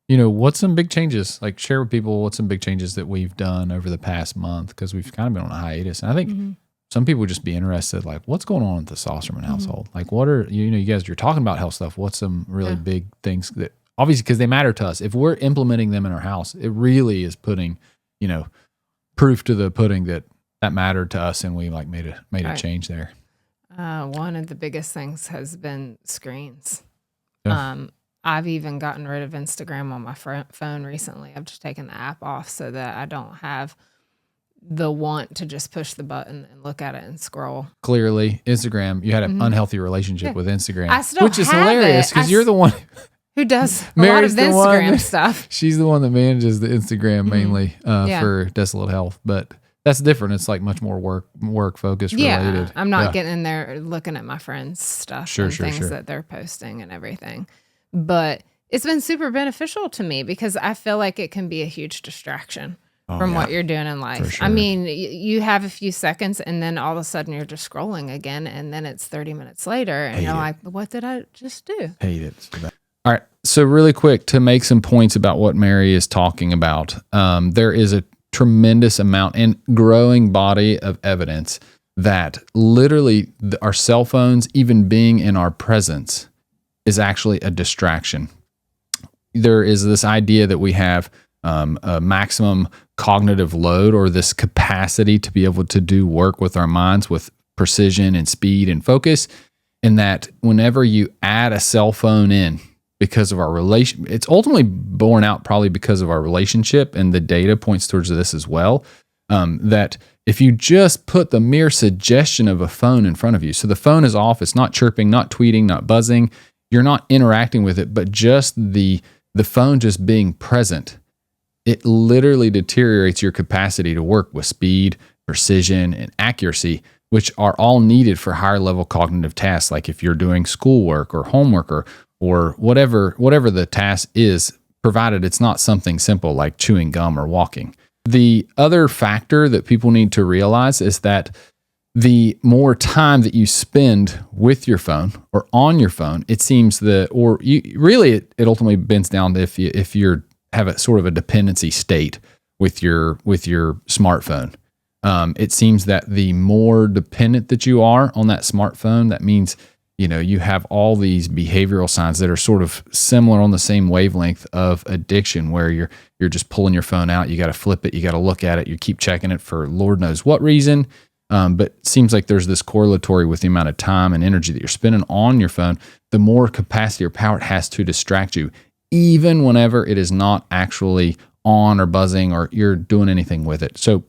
What's some big changes? Like, share with people what's some big changes that we've done over the past month, because we've kind of been on a hiatus. And I think some people would just be interested, like, what's going on with the Saucerman household? Like, what are, you guys, you're talking about health stuff. What's some really big things that, obviously, because they matter to us. If we're implementing them in our house, it really is putting, proof to the pudding that mattered to us, and we like made a change there. One of the biggest things has been screens. Yeah. I've even gotten rid of Instagram on my phone recently. I've just taken the app off so that I don't have the want to just push the button and look at it and scroll. Clearly, Instagram, you had an unhealthy relationship with Instagram, I still which is hilarious because you're the one who does a lot of the Instagram stuff. She's the one that manages the Instagram mainly for Desolate Health, but that's different. It's like much more work focused related. I'm not getting in there looking at my friends' stuff and things that they're posting and everything. But it's been super beneficial to me because I feel like it can be a huge distraction from what you're doing in life. Sure. I mean, you have a few seconds and then all of a sudden you're just scrolling again, and then it's 30 minutes later and you're like, what did I just do? Hate it. All right. So really quick, to make some points about what Mary is talking about, there is a tremendous amount and growing body of evidence that literally our cell phones, even being in our presence, is actually a distraction. There is this idea that we have a maximum cognitive load, or this capacity to be able to do work with our minds with precision and speed and focus, and that whenever you add a cell phone in, because of our relation, it's ultimately borne out probably because of our relationship, and the data points towards this as well, that if you just put the mere suggestion of a phone in front of you, so the phone is off, it's not chirping, not tweeting, not buzzing, you're not interacting with it, but just the phone just being present, it literally deteriorates your capacity to work with speed, precision, and accuracy, which are all needed for higher level cognitive tasks, like if you're doing schoolwork or homework or whatever the task is, provided it's not something simple like chewing gum or walking. The other factor that people need to realize is that the more time that you spend with your phone or on your phone, it seems that, or it ultimately bends down to if you're have a sort of a dependency state with your smartphone. It seems that the more dependent that you are on that smartphone, that means you have all these behavioral signs that are sort of similar on the same wavelength of addiction, where you're just pulling your phone out, you got to flip it, you got to look at it, you keep checking it for Lord knows what reason. But it seems like there's this correlatory with the amount of time and energy that you're spending on your phone, the more capacity or power it has to distract you, even whenever it is not actually on or buzzing or you're doing anything with it. So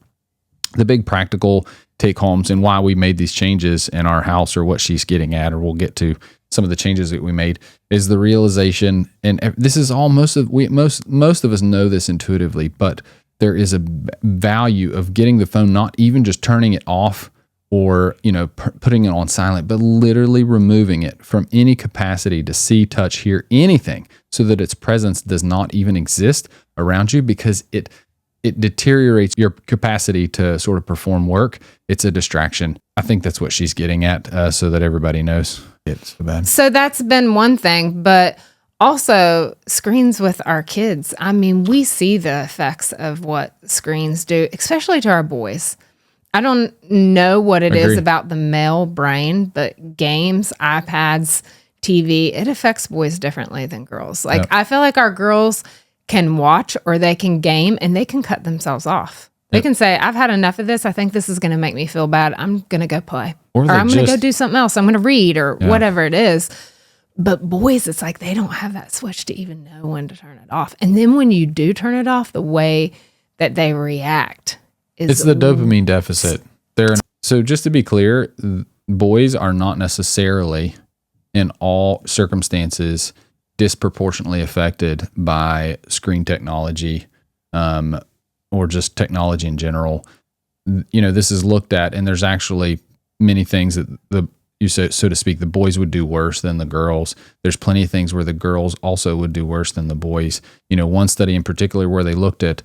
the big practical take homes and why we made these changes in our house, or what she's getting at, or we'll get to some of the changes that we made, is the realization, and this is all most of us know this intuitively, but there is a value of getting the phone, not even just turning it off or putting it on silent, but literally removing it from any capacity to see, touch, hear anything, so that its presence does not even exist around you, because it deteriorates your capacity to sort of perform work. It's a distraction. I think that's what she's getting at, so that everybody knows it's so bad. So that's been one thing, but also screens with our kids. I mean, we see the effects of what screens do, especially to our boys. I don't know what it is about the male brain, but games, iPads, TV, it affects boys differently than girls. Like, I feel like our girls can watch or they can game and they can cut themselves off. They can say, I've had enough of this. I think this is going to make me feel bad. I'm going to go play. Or I'm going to go do something else. I'm going to read or whatever it is. But boys, it's like they don't have that switch to even know when to turn it off. And then when you do turn it off, the way that they react is... It's the dopamine deficit. So just to be clear, boys are not necessarily in all circumstances disproportionately affected by screen technology, or just technology in general. This is looked at, and there's actually many things that so to speak, the boys would do worse than the girls. There's plenty of things where the girls also would do worse than the boys. One study in particular where they looked at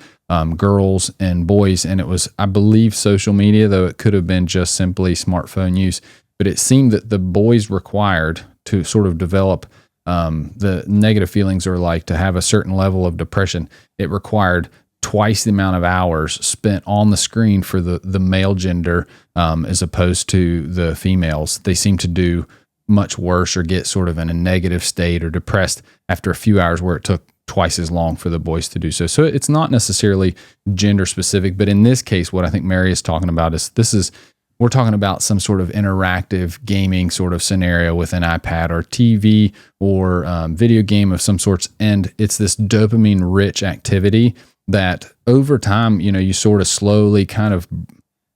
girls and boys, and it was, I believe, social media, though it could have been just simply smartphone use. But it seemed that the boys required to sort of develop the negative feelings are like to have a certain level of depression, it required twice the amount of hours spent on the screen for the male gender as opposed to the females. They seem to do much worse or get sort of in a negative state or depressed after a few hours, where it took twice as long for the boys to do so. So it's not necessarily gender specific, but in this case, what I think Mary is talking about is we're talking about some sort of interactive gaming sort of scenario with an iPad or TV or video game of some sorts. And it's this dopamine rich activity that over time, you sort of slowly kind of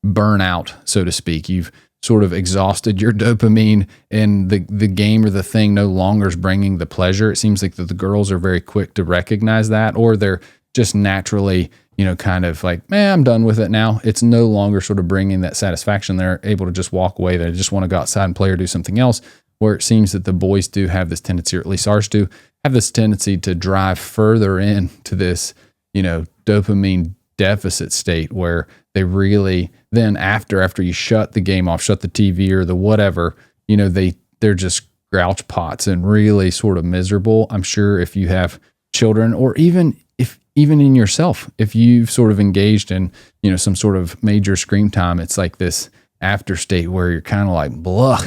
burn out, so to speak. You've sort of exhausted your dopamine, and the game or the thing no longer is bringing the pleasure. It seems like the girls are very quick to recognize that, or they're just naturally, kind of like, man, I'm done with it now. It's no longer sort of bringing that satisfaction. They're able to just walk away. They just want to go outside and play or do something else, where it seems that the boys do have this tendency, or at least ours do, have this tendency to drive further into this, dopamine deficit state, where they really then after you shut the game off, shut the TV or the whatever, they're just grouch pots and really sort of miserable. I'm sure if you have children, or even in yourself, if you've sort of engaged in, some sort of major screen time, it's like this after state where you're kind of like, blah.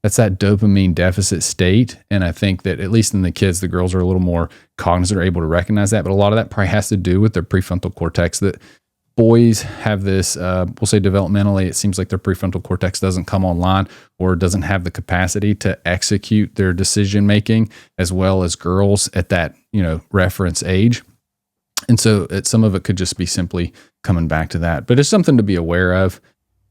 That's that dopamine deficit state. And I think that at least in the kids, the girls are a little more cognizant, are able to recognize that. But a lot of that probably has to do with their prefrontal cortex, that boys have this, we'll say developmentally, it seems like their prefrontal cortex doesn't come online or doesn't have the capacity to execute their decision making as well as girls at that, reference age. And so some of it could just be simply coming back to that. But it's something to be aware of.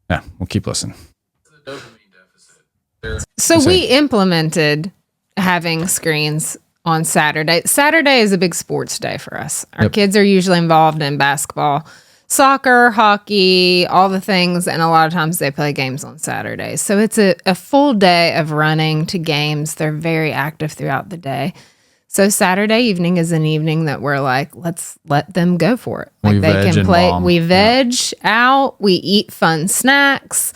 Yeah, we'll keep listening. The dopamine deficit. So we implemented having screens on Saturday. Saturday is a big sports day for us. Our kids are usually involved in basketball, soccer, hockey, all the things. And a lot of times they play games on Saturdays. So it's a full day of running to games. They're very active throughout the day. So Saturday evening is an evening that we're like, let's let them go for it. Like they can play. We veg out. We eat fun snacks.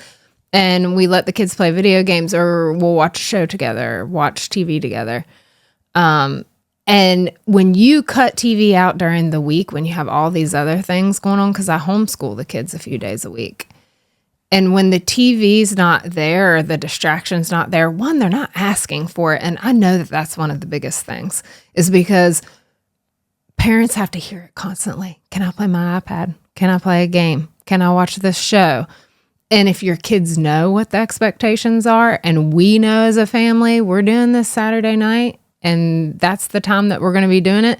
And we let the kids play video games, or we'll watch a show together, watch TV together. And when you cut TV out during the week, when you have all these other things going on, because I homeschool the kids a few days a week. And when the TV's not there, or the distraction's not there, one, they're not asking for it. And I know that that's one of the biggest things, is because parents have to hear it constantly. Can I play my iPad? Can I play a game? Can I watch this show? And if your kids know what the expectations are, and we know as a family, we're doing this Saturday night, and that's the time that we're going to be doing it,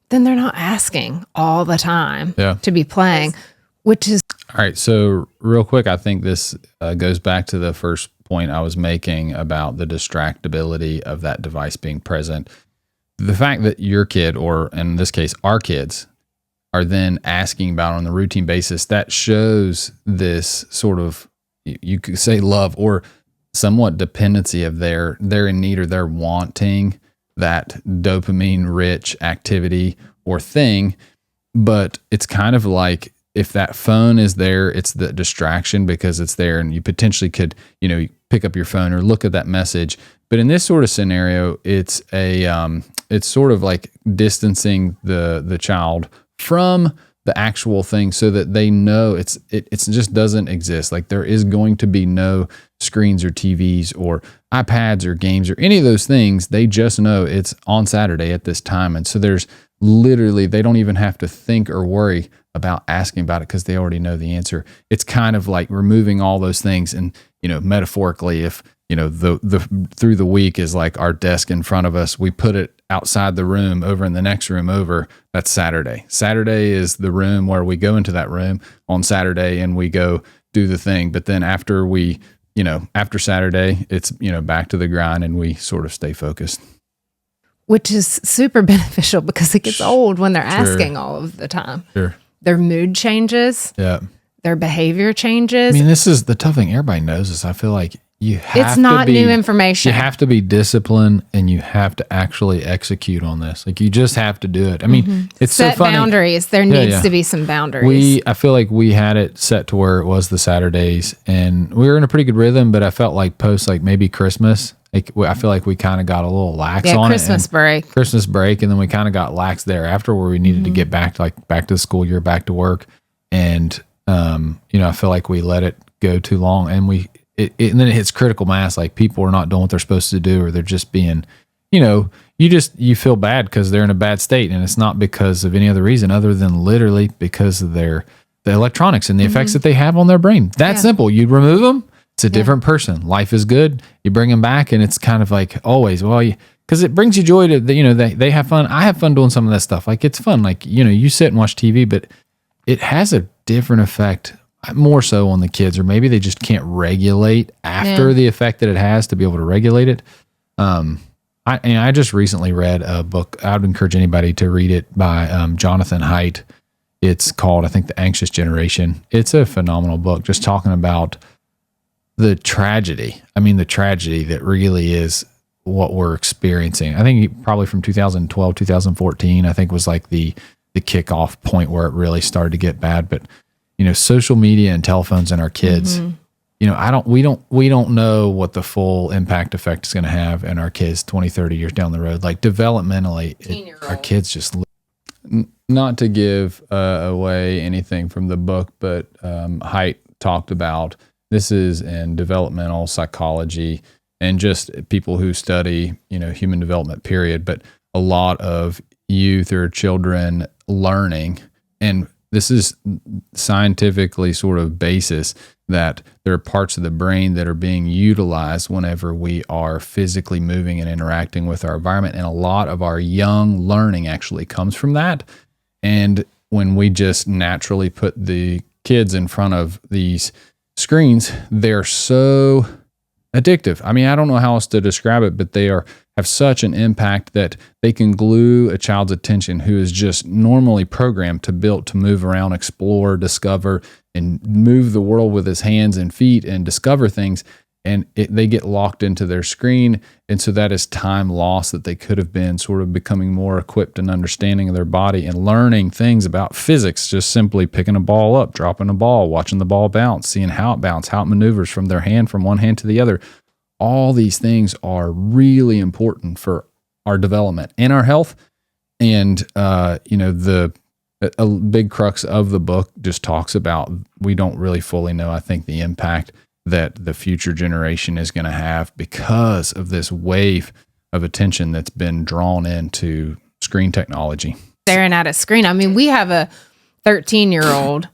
then they're not asking all the time to be playing, which is... All right. So real quick, I think this goes back to the first point I was making about the distractibility of that device being present. The fact that your kid, or in this case, our kids, are then asking about it on a routine basis, that shows this sort of, you could say love or somewhat dependency of they're in need, or they're wanting that dopamine rich activity or thing. But it's kind of like, if that phone is there, it's the distraction because it's there, and you potentially could, pick up your phone or look at that message. But in this sort of scenario, it's it's sort of like distancing the child from the actual thing, so that they know it just doesn't exist. Like there is going to be no screens or TVs or iPads or games or any of those things. They just know it's on Saturday at this time. And so there's literally, they don't even have to think or worry about asking about it because they already know the answer. It's kind of like removing all those things. And, metaphorically, if, the through the week is like our desk in front of us, we put it outside the room over in the next room over, that's Saturday. Saturday is the room where we go into that room on Saturday and we go do the thing. But then after after Saturday, it's, back to the grind, and we sort of stay focused. Which is super beneficial because it gets old when they're asking all of the time. Sure. Their mood changes. Yeah. Their behavior changes. I mean, this is the tough thing. Everybody knows this. I feel like you have it's not new information. You have to be disciplined, and you have to actually execute on this. Like, you just have to do it. I mean, it's set so funny. Boundaries. There needs to be some boundaries. I feel like we had it set to where it was the Saturdays, and we were in a pretty good rhythm, but I felt like post, like maybe Christmas, Like, I feel like we kind of got a little lax Yeah, on Christmas break. Christmas break, and then we kind of got lax thereafter, where we needed to get back to the school year, back to work, and I feel like we let it go too long, and and then it hits critical mass. Like, people are not doing what they're supposed to do, or they're just being, you feel bad because they're in a bad state, and it's not because of any other reason other than literally because of the electronics and the effects that they have on their brain. That's simple. You remove them, it's a different person. Life is good. You bring them back, and it's kind of like always, because it brings you joy to, they have fun. I have fun doing some of that stuff. Like, it's fun. Like, you sit and watch TV, but it has a different effect, more so on the kids, or maybe they just can't regulate after the effect that it has to be able to regulate it. I just recently read a book. I would encourage anybody to read it by Jonathan Haidt. It's called, I think, The Anxious Generation. It's a phenomenal book, just talking about the tragedy. I mean, the tragedy that really is what we're experiencing. I think probably from 2012, 2014, I think was like the kickoff point where it really started to get bad. But, social media and telephones and our kids, we don't know what the full impact effect is going to have in our kids 20, 30 years down the road. Like, developmentally, our kids just, not to give away anything from the book, but Haidt talked about, this is in developmental psychology and just people who study, human development, period. But a lot of youth or children learning, and this is scientifically sort of basis, that there are parts of the brain that are being utilized whenever we are physically moving and interacting with our environment. And a lot of our young learning actually comes from that. And when we just naturally put the kids in front of these screens, they're so addictive. I mean, I don't know how else to describe it, but they have such an impact that they can glue a child's attention who is just normally programmed to move around, explore, discover, and move the world with his hands and feet and discover things. And they get locked into their screen. And so that is time lost that they could have been sort of becoming more equipped and understanding of their body and learning things about physics, just simply picking a ball up, dropping a ball, watching the ball bounce, seeing how it bounces, how it maneuvers from one hand to the other. All these things are really important for our development and our health. And, a big crux of the book just talks about, we don't really fully know, I think, the impact that the future generation is going to have because of this wave of attention that's been drawn into screen technology. Staring at a screen. I mean, we have a 13-year-old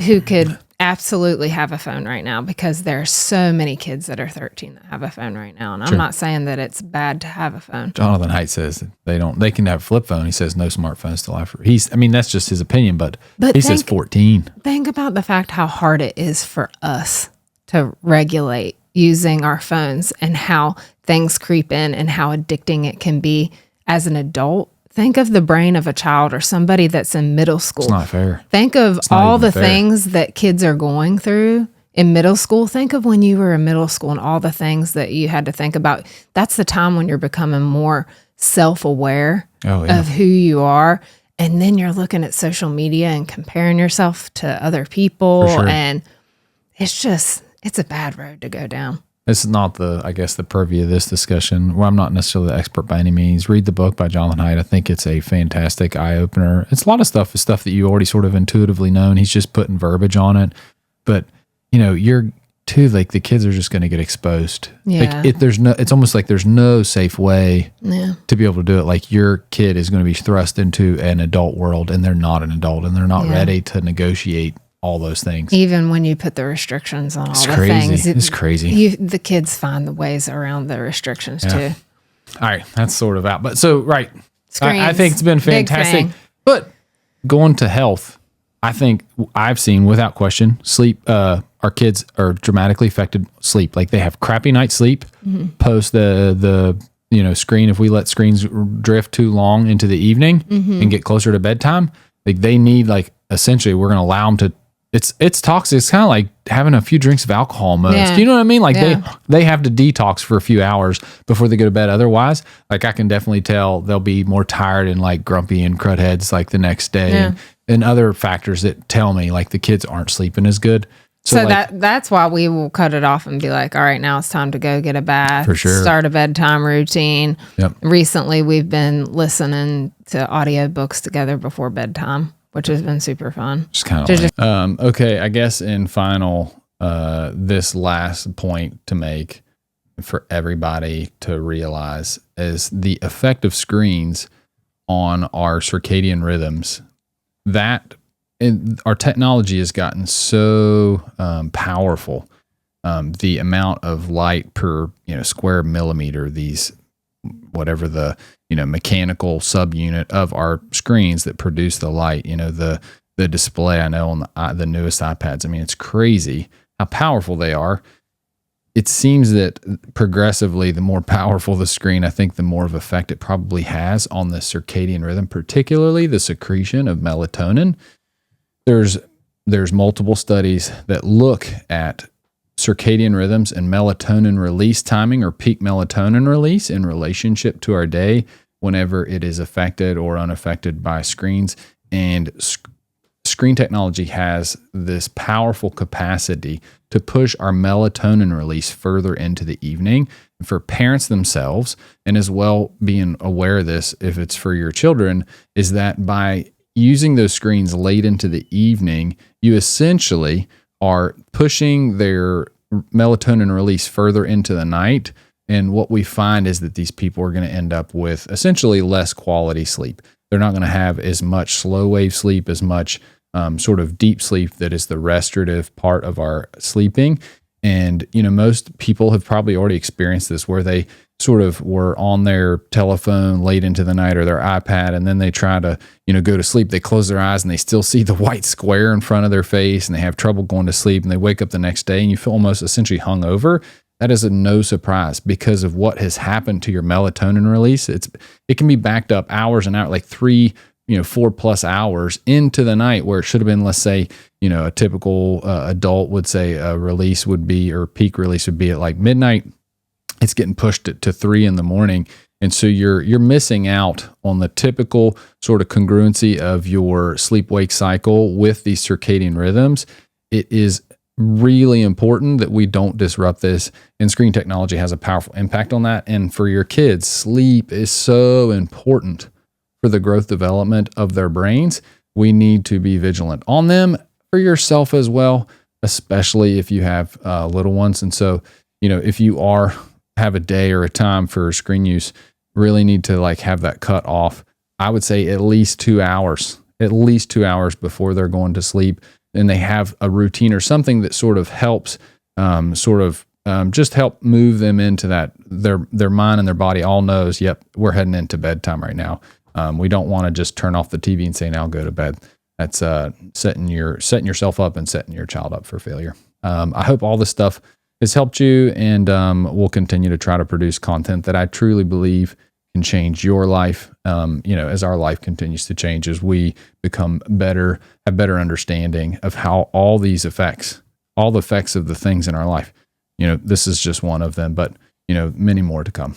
who could absolutely have a phone right now, because there are so many kids that are 13 that have a phone right now. And I'm not saying that it's bad to have a phone. Jonathan Haidt says they can have a flip phone. He says no smartphones till after. That's just his opinion, but he says 14. Think about the fact how hard it is for us to regulate using our phones, and how things creep in and how addicting it can be as an adult. Think of the brain of a child or somebody that's in middle school. It's not fair. Think of all the things that kids are going through in middle school. Think of when you were in middle school and all the things that you had to think about. That's the time when you're becoming more self-aware of who you are. And then you're looking at social media and comparing yourself to other people. And it's a bad road to go down. This is not the purview of this discussion. Well, I'm not necessarily the expert by any means. Read the book by Jonathan Haidt. I think it's a fantastic eye-opener. It's a lot of stuff that you already sort of intuitively know, and he's just putting verbiage on it. But, the kids are just going to get exposed. Yeah. It's almost like there's no safe way to be able to do it. Like, your kid is going to be thrust into an adult world, and they're not an adult, and they're not ready to negotiate all those things. Even when you put the restrictions on all the things. It's crazy. The kids find the ways around the restrictions too. All right. That's sort of out. But so, right. Screens, I think it's been fantastic. But going to health, I think I've seen without question, sleep, our kids are dramatically affected sleep. Like, they have crappy night's sleep post the screen. If we let screens drift too long into the evening and get closer to bedtime, like, they need, essentially, we're going to allow them to, it's toxic. It's kind of like having a few drinks of alcohol almost. Yeah. Do you know what I mean? Like, they have to detox for a few hours before they go to bed. Otherwise, I can definitely tell they'll be more tired and grumpy and crud heads the next day. And other factors that tell me the kids aren't sleeping as good. So that's why we will cut it off and be like, all right, now it's time to go get a bath. For sure. Start a bedtime routine. Yep. Recently, we've been listening to audiobooks together before bedtime, which has been super fun. Just kind of okay, I guess in final, this last point to make for everybody to realize is the effect of screens on our circadian rhythms. That our technology has gotten so powerful. The amount of light per square millimeter, these whatever the mechanical subunit of our screens that produce the light, the display. I know on the newest iPads. I mean, it's crazy how powerful they are. It seems that progressively, the more powerful the screen, I think the more of effect it probably has on the circadian rhythm, particularly the secretion of melatonin. There's multiple studies that look at circadian rhythms and melatonin release timing or peak melatonin release in relationship to our day whenever it is affected or unaffected by screens. And screen technology has this powerful capacity to push our melatonin release further into the evening. For parents themselves, and as well being aware of this if it's for your children, is that by using those screens late into the evening, you essentially are pushing their melatonin release further into the night. And what we find is that these people are going to end up with essentially less quality sleep. They're not going to have as much slow wave sleep, as much sort of deep sleep that is the restorative part of our sleeping. And, most people have probably already experienced this where they sort of were on their telephone late into the night or their iPad, and then they try to, go to sleep. They close their eyes and they still see the white square in front of their face and they have trouble going to sleep, and they wake up the next day and you feel almost essentially hungover. That is a no surprise because of what has happened to your melatonin release. It can be backed up hours and hours, like 4+ hours into the night, where it should have been, let's say, a typical adult would say a release would be, or peak release would be at like midnight. It's getting pushed to 3 a.m. And so you're missing out on the typical sort of congruency of your sleep-wake cycle with these circadian rhythms. It is really important that we don't disrupt this, and screen technology has a powerful impact on that. And for your kids, sleep is so important for the growth development of their brains. We need to be vigilant on them, for yourself as well, especially if you have little ones. And so, if you have a day or a time for screen use, really need to have that cut off. I would say at least 2 hours before they're going to sleep. And they have a routine or something that sort of helps just help move them into that. Their mind and their body all knows, yep, we're heading into bedtime right now. We don't want to just turn off the TV and say, now go to bed. That's setting yourself up and setting your child up for failure. I hope all this stuff has helped you, and we'll continue to try to produce content that I truly believe can change your life. As our life continues to change, as we become better, have better understanding of how all the effects of the things in our life. This is just one of them, but many more to come.